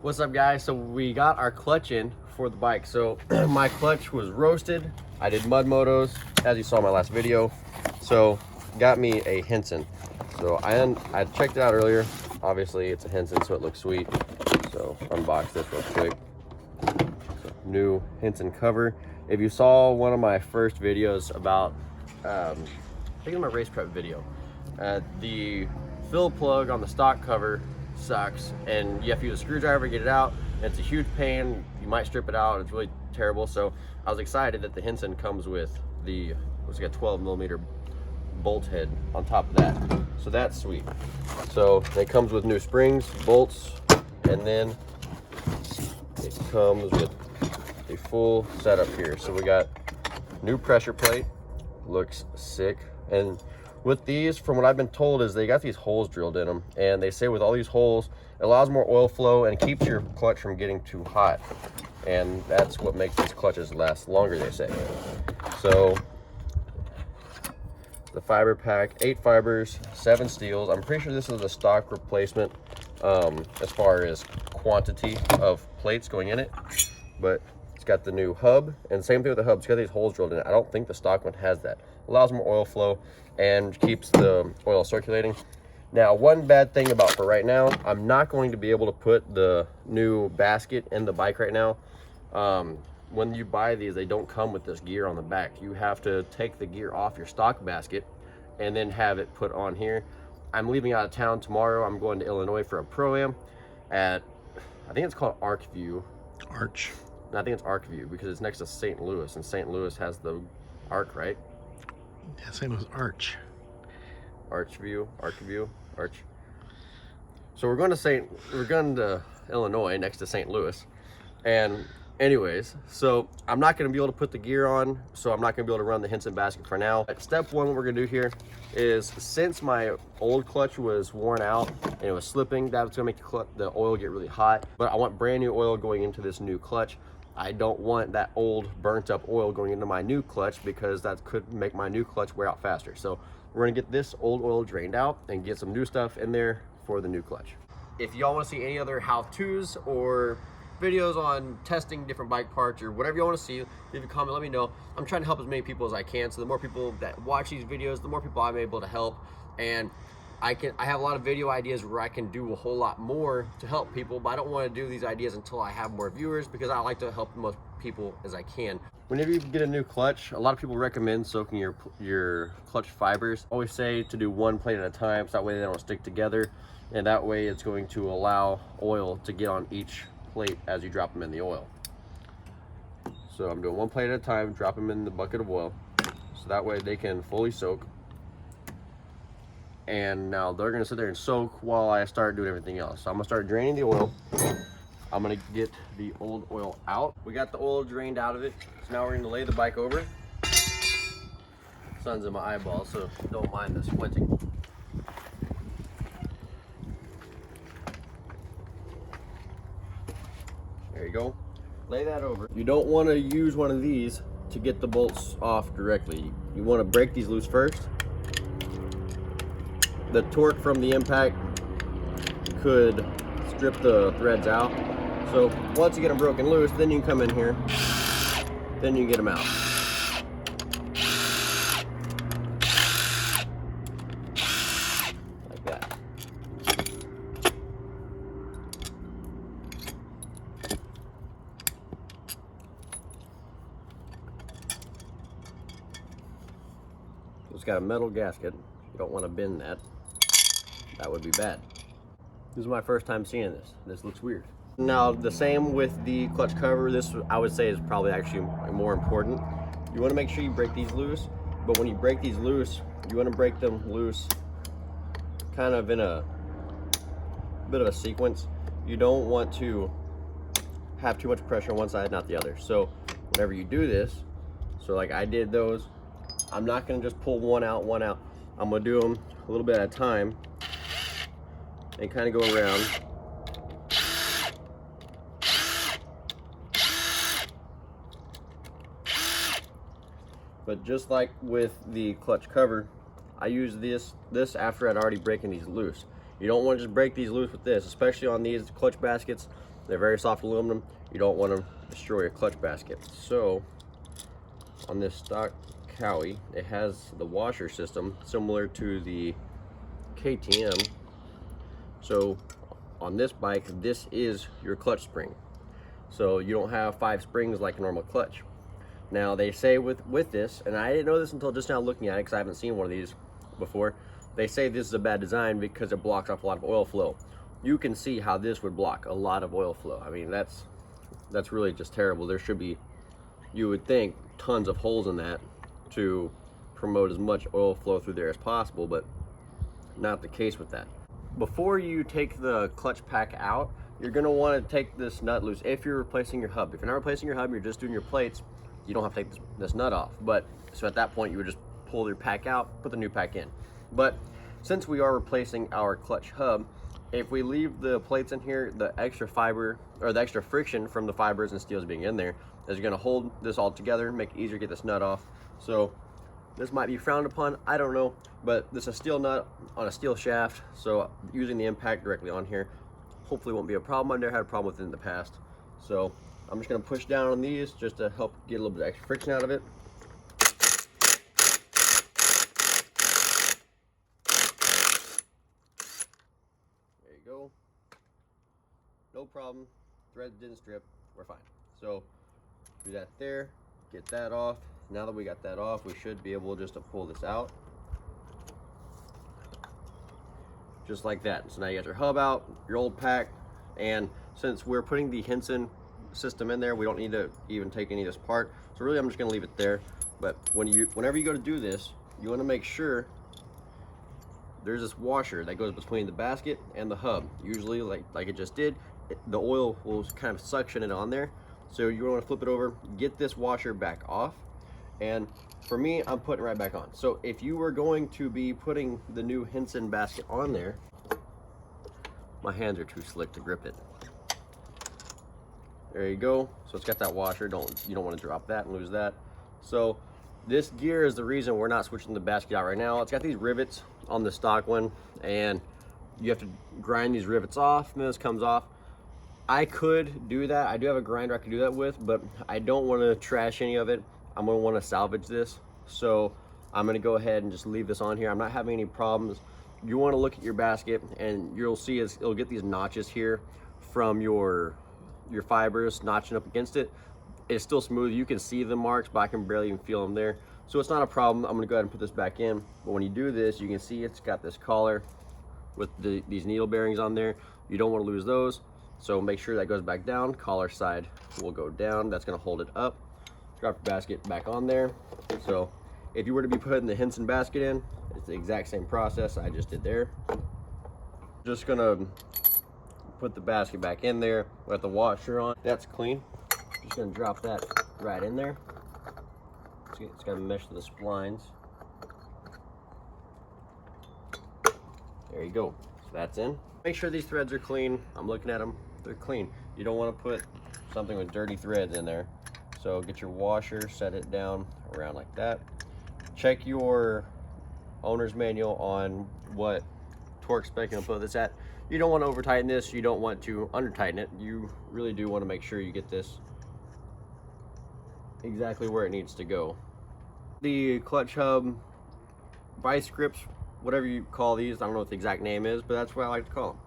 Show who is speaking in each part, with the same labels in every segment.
Speaker 1: What's up, guys? So we got our clutch in for the bike. So my clutch was roasted. I did mud motos, as you saw in my last video. So got me a Hinson. So I checked it out earlier. Obviously it's a Hinson, so it looks sweet. So unbox this real quick. So, new Hinson cover. If you saw one of my first videos about, I think it's my race prep video, the fill plug on the stock cover sucks, and you have to use a screwdriver to get it out, and it's a huge pain. You might strip it out, it's really terrible. So I was excited that the Hinson comes with the, it's got 12mm bolt head on top of that, so that's sweet. So it comes with new springs, bolts, and then it comes with a full setup here. So we got new pressure plate, looks sick. And with these, from what I've been told, is they got these holes drilled in them, and they say with all these holes it allows more oil flow and keeps your clutch from getting too hot, and that's what makes these clutches last longer, they say. So the fiber pack, 8 fibers, 7 steels. I'm pretty sure this is a stock replacement as far as quantity of plates going in it, but it's got the new hub, and same thing with the hub, it's got these holes drilled in it. I don't think the stock one has that. Allows more oil flow and keeps the oil circulating. Now, one bad thing about for right now, I'm not going to be able to put the new basket in the bike right now. When you buy these, they don't come with this gear on the back. You have to take the gear off your stock basket and then have it put on here. I'm leaving out of town tomorrow. I'm going to Illinois for a pro-am at, I think it's called Arcview.
Speaker 2: Arch.
Speaker 1: And I think it's Arcview because it's next to St. Louis, and St. Louis has the Arc, right?
Speaker 2: Yeah, same as Arch.
Speaker 1: Archview, Arch. So we're going to Illinois, next to St. Louis. And anyways, so I'm not going to be able to put the gear on, so I'm not going to be able to run the Hinson basket for now. Step one, what we're going to do here is, since my old clutch was worn out and it was slipping, that's going to make the oil get really hot. But I want brand new oil going into this new clutch. I don't want that old burnt up oil going into my new clutch, because that could make my new clutch wear out faster. So we're gonna get this old oil drained out and get some new stuff in there for the new clutch. If y'all want to see any other how-tos or videos on testing different bike parts or whatever you want to see, leave a comment, let me know. I'm trying to help as many people as I can, so the more people that watch these videos, the more people I'm able to help. And I have a lot of video ideas where I can do a whole lot more to help people, but I don't want to do these ideas until I have more viewers, because I like to help the most people as I can. Whenever you get a new clutch, a lot of people recommend soaking your clutch fibers. I always say to do one plate at a time, so that way they don't stick together, and that way it's going to allow oil to get on each plate as you drop them in the oil. So I'm doing one plate at a time, drop them in the bucket of oil, so that way they can fully soak. And now they're gonna sit there and soak while I start doing everything else. So I'm gonna start draining the oil. I'm gonna get the old oil out. We got the oil drained out of it. So now we're gonna lay the bike over. Sun's in my eyeballs, so don't mind the squinting. There you go. Lay that over. You don't wanna use one of these to get the bolts off directly. You wanna break these loose first. The torque from the impact could strip the threads out. So once you get them broken loose, then you can come in here, then you can get them out. Like that. It's got a metal gasket. You don't want to bend that. That would be bad. This is my first time seeing this. This looks weird. Now, the same with the clutch cover. This, I would say, is probably actually more important. You want to make sure you break these loose, but when you break these loose, you want to break them loose kind of in a bit of a sequence. You don't want to have too much pressure on one side, not the other. So whenever you do this, so like I did those, I'm not going to just pull one out. I'm going to do them a little bit at a time and kind of go around. But just like with the clutch cover, I use this after I'd already breaking these loose. You don't want to just break these loose with this, especially on these clutch baskets. They're very soft aluminum. You don't want to destroy your clutch basket. So on this stock Cowie, it has the washer system similar to the KTM. So on this bike, this is your clutch spring. So you don't have 5 springs like a normal clutch. Now they say with this, and I didn't know this until just now looking at it because I haven't seen one of these before, they say this is a bad design because it blocks off a lot of oil flow. You can see how this would block a lot of oil flow. I mean, that's really just terrible. There should be, you would think, tons of holes in that to promote as much oil flow through there as possible, but not the case with that. Before you take the clutch pack out, you're going to want to take this nut loose if you're replacing your hub. If you're not replacing your hub, you're just doing your plates, you don't have to take this nut off. But so at that point, you would just pull your pack out, put the new pack in. But since we are replacing our clutch hub, if we leave the plates in here, the extra fiber or the extra friction from the fibers and steels being in there is going to hold this all together, make it easier to get this nut off. So this might be frowned upon, I don't know, but this is a steel nut on a steel shaft, so using the impact directly on here hopefully won't be a problem. I've never had a problem with it in the past. So I'm just going to push down on these just to help get a little bit of extra friction out of it. There you go. No problem. Thread didn't strip. We're fine. So do that there. Get that off. Now that we got that off, we should be able just to pull this out. Just like that. So now you got your hub out, your old pack, and since we're putting the Hinson system in there, we don't need to even take any of this apart. So really I'm just gonna leave it there. But whenever you go to do this, you wanna make sure there's this washer that goes between the basket and the hub. Usually, like it just did, the oil will kind of suction it on there. So you wanna flip it over, get this washer back off. And for me, I'm putting it right back on. So if you were going to be putting the new Hinson basket on there, my hands are too slick to grip it. There you go. So it's got that washer. You don't want to drop that and lose that. So this gear is the reason we're not switching the basket out right now. It's got these rivets on the stock one, and you have to grind these rivets off, and then this comes off. I could do that. I do have a grinder I could do that with, but I don't want to trash any of it. I'm going to want to salvage this. So I'm going to go ahead and just leave this on here. I'm not having any problems. You want to look at your basket, and you'll see it'll get these notches here from your fibers notching up against it. It's still smooth. You can see the marks, but I can barely even feel them there. So it's not a problem. I'm going to go ahead and put this back in. But when you do this, you can see it's got this collar with these needle bearings on there. You don't want to lose those. So make sure that goes back down. Collar side will go down. That's going to hold it up. Drop your basket back on there. So if you were to be putting the Hinson basket in, it's the exact same process I just did there. Just gonna put the basket back in there with the washer on. That's clean. Just gonna drop that right in there. It's gotta mesh to the splines. There you go. So that's in. Make sure these threads are clean. I'm looking at them. They're clean. You don't want to put something with dirty threads in there. So get your washer, set it down around like that. Check your owner's manual on what torque spec you'll put this at. You don't want to over tighten this. You don't want to under tighten it. You really do want to make sure you get this exactly where it needs to go. The clutch hub, vice grips, whatever you call these, I don't know what the exact name is, but that's what I like to call them.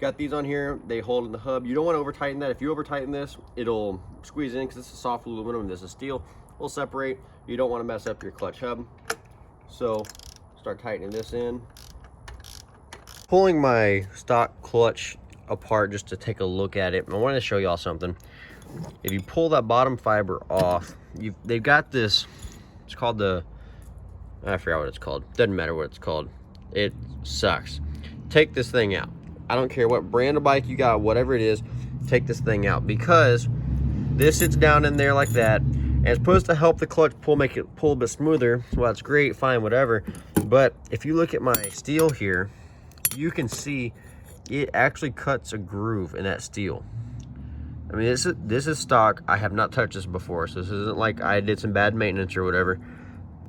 Speaker 1: Got these on here, they hold in the hub. You don't want to over tighten that. If you over tighten this, it'll squeeze in because this is soft aluminum, this is steel. Will separate. You don't want to mess up your clutch hub. So start tightening this in. Pulling my stock clutch apart just to take a look at it. I wanted to show y'all something. If you pull that bottom fiber off, they've got this, it's called the, I forgot what it's called. Doesn't matter what it's called. It sucks. Take this thing out. I don't care what brand of bike you got, whatever it is, take this thing out because this sits down in there like that. And it's supposed to help the clutch pull, make it pull a bit smoother. Well, that's great, fine, whatever. But if you look at my steel here, you can see it actually cuts a groove in that steel. I mean, this is stock. I have not touched this before, so this isn't like I did some bad maintenance or whatever.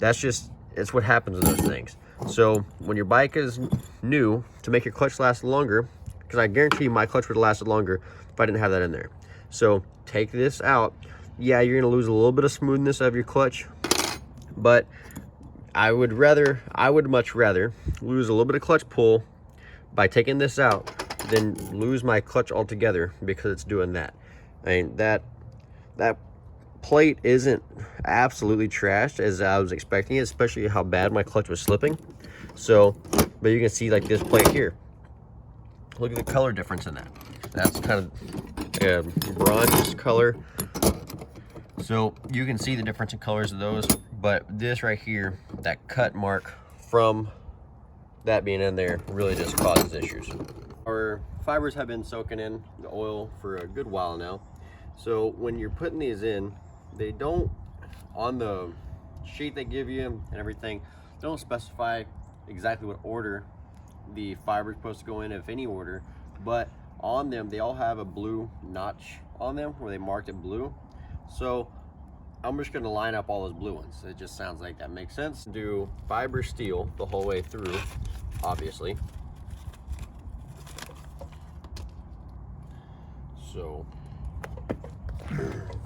Speaker 1: It's what happens with those things. So when your bike is new, to make your clutch last longer, because I guarantee you my clutch would have lasted longer if if I didn't have that in there. So take this out. Yeah, you're gonna lose a little bit of smoothness of your clutch, but I would much rather lose a little bit of clutch pull by taking this out than lose my clutch altogether because it's doing that. I mean, that plate isn't absolutely trashed as I was expecting it, especially how bad my clutch was slipping. So, but you can see like this plate here. Look at the color difference in that. That's kind of a bronze color. So you can see the difference in colors of those, but this right here, that cut mark from that being in there really just causes issues. Our fibers have been soaking in the oil for a good while now. So when you're putting these in, they don't, on the sheet they give you and everything, they don't specify exactly what order the fiber is supposed to go in, if any order, but on them, they all have a blue notch on them where they marked it blue. So I'm just gonna line up all those blue ones. It just sounds like that makes sense. Do fiber steel the whole way through, obviously. So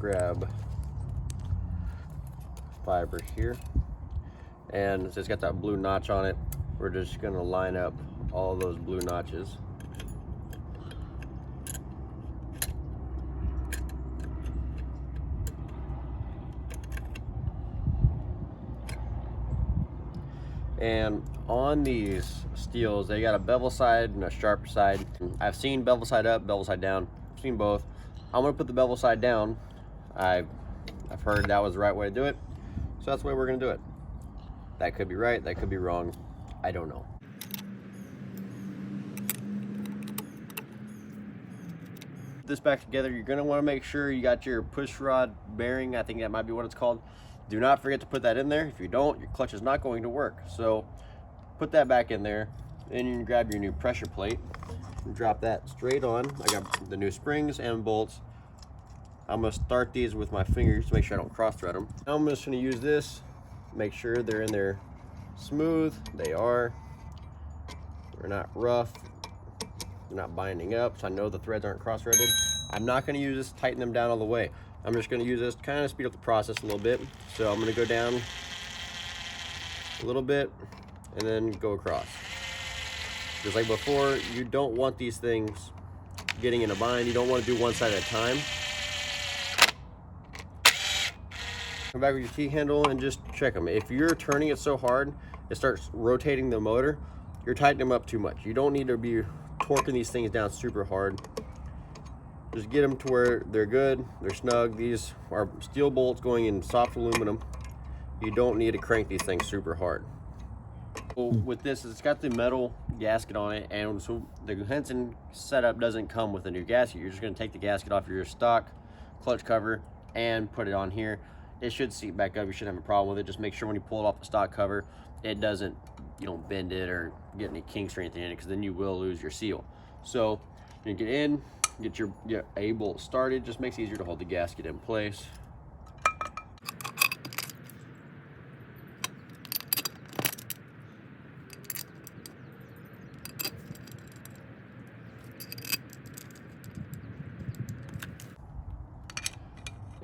Speaker 1: grab fiber here, and it's got that blue notch on it. We're just gonna line up all those blue notches. And on these steels, they got a bevel side and a sharp side. I've seen bevel side up, bevel side down. I've seen both. I'm gonna put the bevel side down. I've heard that was the right way to do it, so that's the way we're gonna do it. That could be right, that could be wrong. I don't know. Put this back together. You're gonna want to make sure you got your push rod bearing. I think that might be what it's called. Do not forget to put that in there. If you don't, your clutch is not going to work. So put that back in there. Then you can grab your new pressure plate and drop that straight on. I got the new springs and bolts. I'm gonna start these with my fingers to make sure I don't cross thread them. Now I'm just gonna use this, make sure they're in there smooth. They are. They're not rough. They're not binding up, so I know the threads aren't cross threaded. I'm not gonna use this to tighten them down all the way. I'm just gonna use this to kind of speed up the process a little bit. So I'm gonna go down a little bit and then go across. Just like before, you don't want these things getting in a bind. You don't want to do one side at a time. Come back with your T-handle and just check them. If you're turning it so hard, it starts rotating the motor, you're tightening them up too much. You don't need to be torquing these things down super hard. Just get them to where they're good, they're snug. These are steel bolts going in soft aluminum. You don't need to crank these things super hard. So with this, it's got the metal gasket on it, and so the Hinson setup doesn't come with a new gasket. You're just gonna take the gasket off your stock clutch cover and put it on here. It should seat back up. You shouldn't have a problem with it. Just make sure when you pull it off the stock cover, it doesn't, you know, bend it or get any kinks or anything in it, because then you will lose your seal. So you get in, get your A bolt started. Just makes it easier to hold the gasket in place.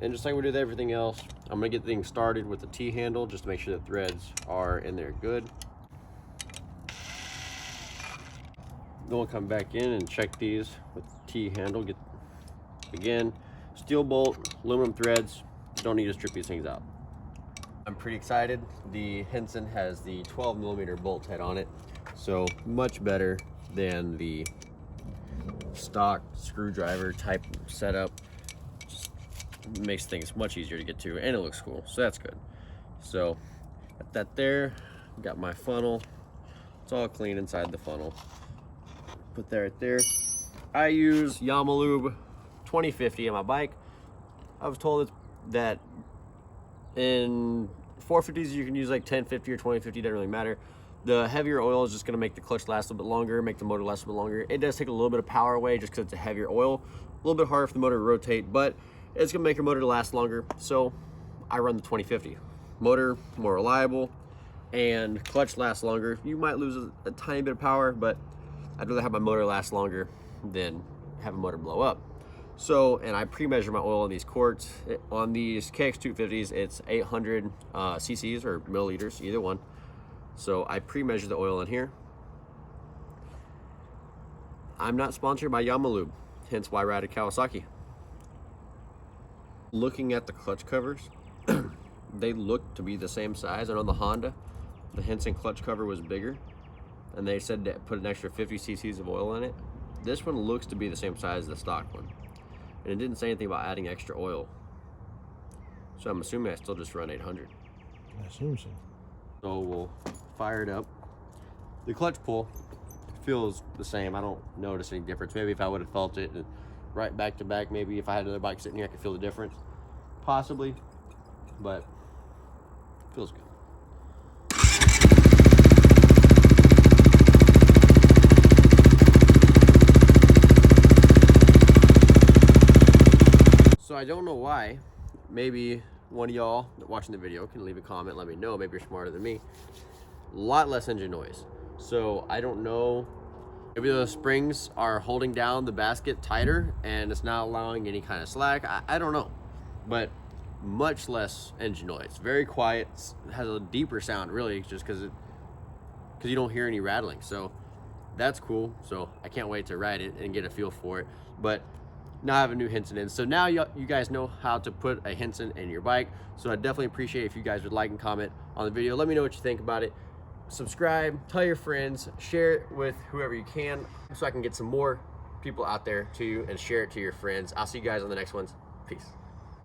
Speaker 1: And just like we did with everything else, I'm gonna get things started with the T-handle just to make sure the threads are in there good. Then we'll come back in and check these with the T-handle. Get, again, steel bolt, aluminum threads. Don't need to strip these things out. I'm pretty excited. The Hinson has the 12mm bolt head on it, so much better than the stock screwdriver type setup. Makes things much easier to get to, and it looks cool, so that's good. So got that there, got my funnel. It's all clean inside the funnel. Put that right there. I use Yamalube 2050 on my bike. I was told that in 450s you can use like 1050 or 2050, doesn't really matter. The heavier oil is just going to make the clutch last a little bit longer, make the motor last a little bit longer. It does take a little bit of power away just because it's a heavier oil. A little bit harder for the motor to rotate, but it's gonna make your motor last longer, so I run the 2050. Motor more reliable, and clutch lasts longer. You might lose a tiny bit of power, but I'd rather have my motor last longer than have a motor blow up. So, and I pre-measure my oil in these quarts. On these KX250s, it's 800 cc's or milliliters, either one. So I pre-measure the oil in here. I'm not sponsored by Yamalube, hence why I ride a Kawasaki. Looking at the clutch covers, they look to be the same size. I know the Honda, the Hinson clutch cover was bigger, and they said to put an extra 50 cc's of oil in it. This one looks to be the same size as the stock one. And it didn't say anything about adding extra oil. So I'm assuming I still just run 800.
Speaker 2: I assume so.
Speaker 1: So we'll fire it up. The clutch pull feels the same. I don't notice any difference. Maybe if I would have felt it right back to back, maybe if I had another bike sitting here, I could feel the difference. Possibly, but it feels good. So I don't know why. Maybe one of y'all watching the video can leave a comment, let me know. Maybe you're smarter than me. A lot less engine noise. So I don't know. Maybe the springs are holding down the basket tighter and it's not allowing any kind of slack. I don't know. But much less engine noise. Very quiet. It has a deeper sound, really, just because you don't hear any rattling. So that's cool. So I can't wait to ride it and get a feel for it. But now I have a new Hinson in. So now you guys know how to put a Hinson in your bike. So I definitely appreciate if you guys would like and comment on the video. Let me know what you think about it. Subscribe, tell your friends, share it with whoever you can so I can get some more people out there to you and share it to your friends. I'll see you guys on the next ones. Peace.